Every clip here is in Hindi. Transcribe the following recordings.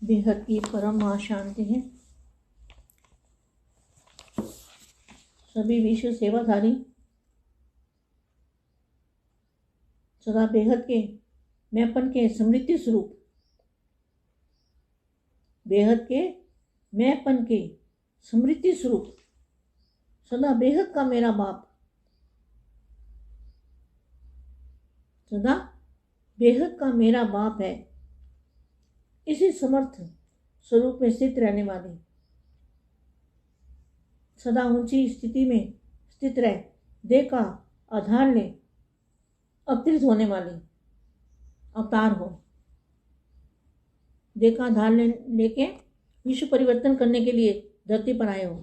बेहद की परम मां शांति है। सभी विश्व सेवाधारी सदा बेहद के मैंपन के स्मृति स्वरूप, बेहद के मैंपन के स्मृति स्वरूप सदा बेहद का मेरा बाप, सदा बेहद का मेरा बाप है। इसी समर्थ स्वरूप में स्थित रहने वाले, सदा ऊंची स्थिति में स्थित रह देह का आधार ले अवतरित होने वाले अवतार हो। देह का आधार लेके विश्व परिवर्तन करने के लिए धरती पर आए हो,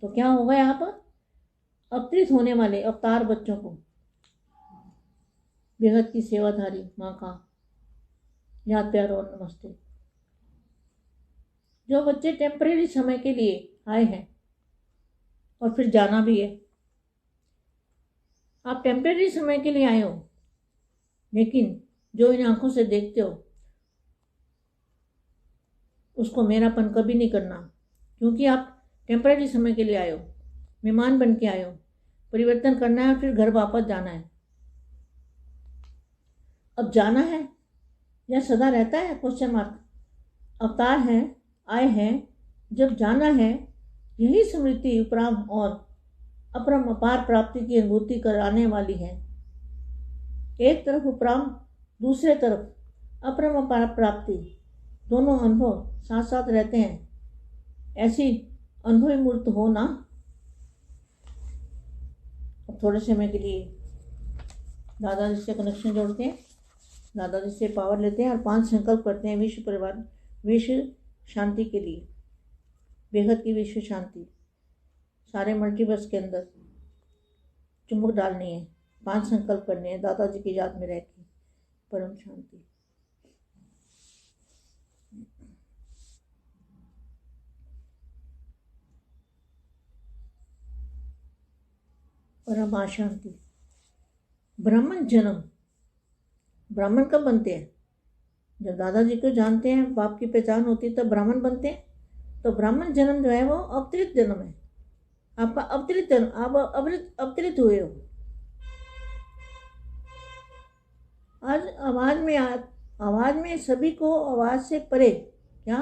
तो क्या होगा यहाँ पर? अवतरित होने वाले अवतार बच्चों को बेहद की सेवाधारी माँ का याद प्यार और नमस्ते। जो बच्चे टेम्परेरी समय के लिए आए हैं और फिर जाना भी है, आप टेम्परेरी समय के लिए आए हो, लेकिन जो इन आंखों से देखते हो उसको मेरापन कभी नहीं करना, क्योंकि आप टेम्परेरी समय के लिए आए हो, मेहमान बन के आए हो। परिवर्तन करना है और फिर घर वापस जाना है। अब जाना है या सदा रहता है? Question mark. अवतार है, आए हैं, जब जाना है, यही स्मृति उपराम और अपरम अपार प्राप्ति की अनुभूति कराने वाली है। एक तरफ उपराम, दूसरे तरफ अपरम अपार प्राप्ति, दोनों अनुभव साथ साथ रहते हैं। ऐसी अनुभवी मूर्त हो ना। अब थोड़े समय के लिए दादाजी से कनेक्शन जोड़ते हैं, दादाजी से पावर लेते हैं और 5 संकल्प करते हैं विश्व परिवार, विश्व शांति के लिए, बेहद की विश्व शांति। सारे मल्टीवर्स के अंदर चुंबक डालनी है, 5 संकल्प करने हैं दादाजी की याद में रह के। परम शांति। परम शांति। ब्राह्मण जन्म, ब्राह्मण कब बनते हैं? जब दादाजी को जानते हैं, बाप की पहचान होती है, तब ब्राह्मण बनते हैं। तो ब्राह्मण जन्म जो है वो अवतरित जन्म है, आपका अवतरित जन्म, आप अवतरित हुए हो। आज आवाज में सभी को आवाज से परे, क्या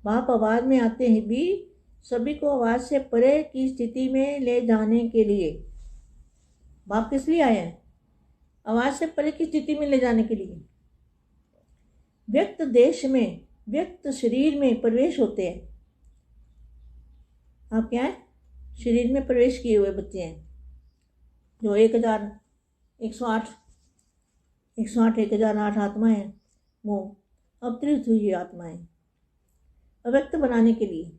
बाप आवाज में आते हैं भी सभी को आवाज से परे की स्थिति में ले जाने के लिए। बाप किस लिए आए हैं? आवाज से परे की स्थिति में ले जाने के लिए। व्यक्त देश में, व्यक्त शरीर में प्रवेश होते हैं। आप क्या है? शरीर में प्रवेश किए हुए बच्चे हैं, जो 1008 आत्माएं हैं, वो अवतरित हुई आत्माएं। अव्यक्त बनाने के लिए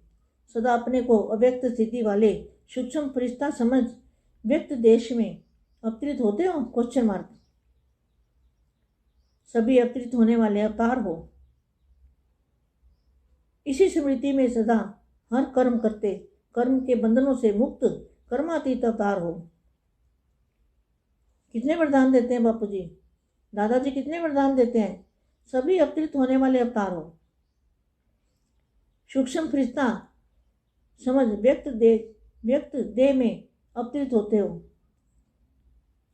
सदा अपने को अव्यक्त स्थिति वाले सूक्ष्म फरिश्ता समझ व्यक्त देश में अवतरित होते हो? Question mark. सभी अवतरित होने वाले अवतार हो। इसी स्मृति में सदा हर कर्म करते, कर्म के बंधनों से मुक्त कर्मातीत अवतार हो। कितने वरदान देते हैं बापू जी, दादाजी कितने वरदान देते हैं? सभी अवतरित होने वाले अवतार हो। सूक्ष्म फरिश्ता समझ व्यक्त देह में अवतरित होते हो।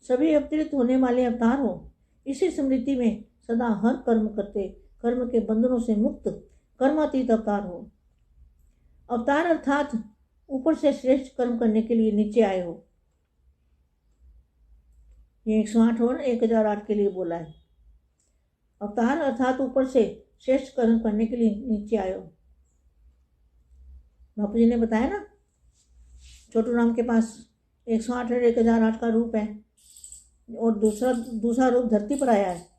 सभी अवतरित होने वाले अवतार हो। इसी स्मृति में सदा हर कर्म करते, कर्म के बंधनों से मुक्त कर्मातीत अवतार हो। अवतार अर्थात ऊपर से श्रेष्ठ कर्म करने के लिए नीचे आए हो। ये 108 और 1008 के लिए बोला है। अवतार अर्थात ऊपर से श्रेष्ठ कर्म करने के लिए नीचे आए हो। बापू जी ने बताया ना, छोटू राम के पास 108 और 1008 का रूप है और दूसरा रूप धरती पर आया है।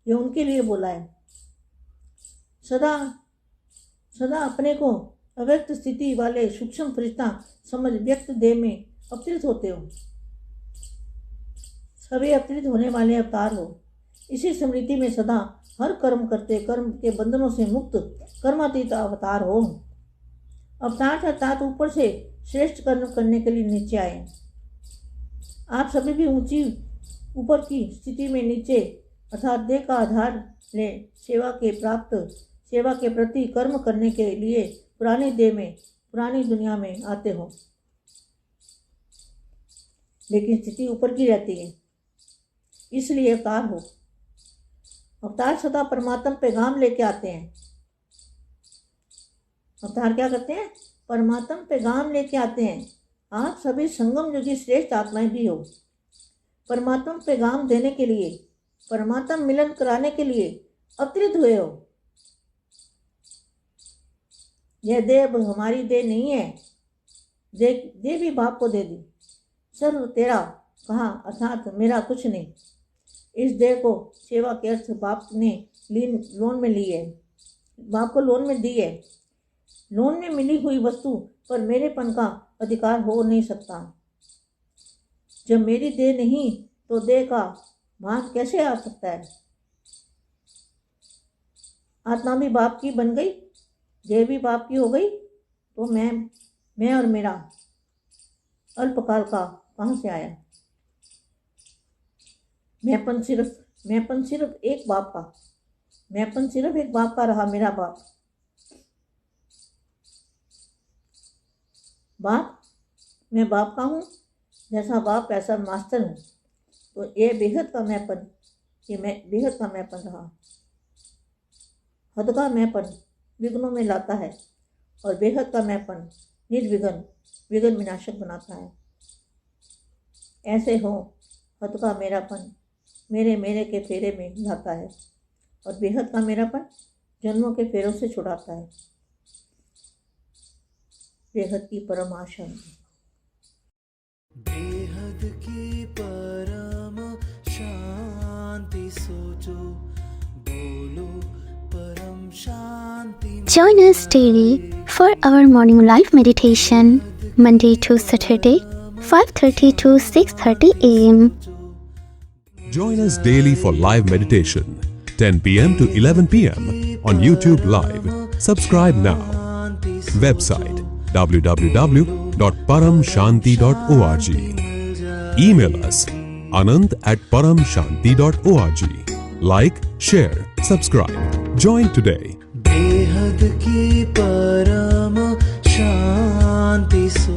ये उनके लिए बोला है। सदा अपने को अव्यक्त स्थिति वाले सूक्ष्म फरिश्ता समझ व्यक्त देह में अवतरित होते हो। सभी अवतरित होने वाले अवतार हो। इसी स्मृति में सदा हर कर्म करते, कर्म के बंधनों से मुक्त कर्मातीत अवतार हो। अवतार अर्थात ऊपर से श्रेष्ठ कर्म करने के लिए नीचे आए। आप सभी भी ऊंची ऊपर की स्थिति में नीचे अर्थात देह का आधार ले सेवा के प्राप्त सेवा के प्रति कर्म करने के लिए पुरानी देह में, पुरानी दुनिया में आते हो, लेकिन स्थिति ऊपर की रहती है, इसलिए अवतार हो। अवतार सदा परमात्मा पैगाम लेके आते हैं। अवतार क्या करते हैं? परमात्मा पैगाम लेके आते हैं। आप सभी संगम युगी श्रेष्ठ आत्माएं भी हो। परमात्मा पैगाम देने के लिए, परमात्मा मिलन कराने के लिए अवतरित हुए हो। यह देह अब हमारी देह नहीं है, देह भी बाप को दे दी। सर्व तेरा कहा, अर्थात मेरा कुछ नहीं। इस देह को सेवा के अर्थ बाप ने लोन में ली है, बाप को लोन में दी है। लोन में मिली हुई वस्तु पर मेरेपन का अधिकार हो नहीं सकता। जब मेरी देह नहीं तो देह का भाग कैसे आ सकता है? आत्मा भी बाप की बन गई, देह भी बाप की हो गई, तो मैं और मेरा अल्पकाल का कहाँ से आया? मैंपन सिर्फ एक बाप का, मैंपन सिर्फ एक बाप का रहा, मेरा बाप। मैं बाप का हूँ, जैसा बाप ऐसा मास्टर हूँ। तो ये बेहद का मैंपन, ये मैं बेहद का मैंपन रहा। हद का मैंपन विघ्नों में लाता है और बेहद का मैंपन विघ्न विनाशक बनाता है। ऐसे हो हद का मेरापन मेरे के फेरे में लाता है और बेहद का मेरापन जन्मों के फेरों से छुड़ाता है। बेहद की परम शांति। बेहद की परम शांति सोचो, बोलो परम शांति। Join us daily for our morning live meditation, Monday to Saturday, 5:30 to 6:30 a.m. Join us daily for live meditation, 10 p.m. to 11 p.m. on YouTube Live. Subscribe now. Website www.paramshanti.org. Email us anant@paramshanti.org. Like, share, subscribe. Join today. बेहद की परम शांति सो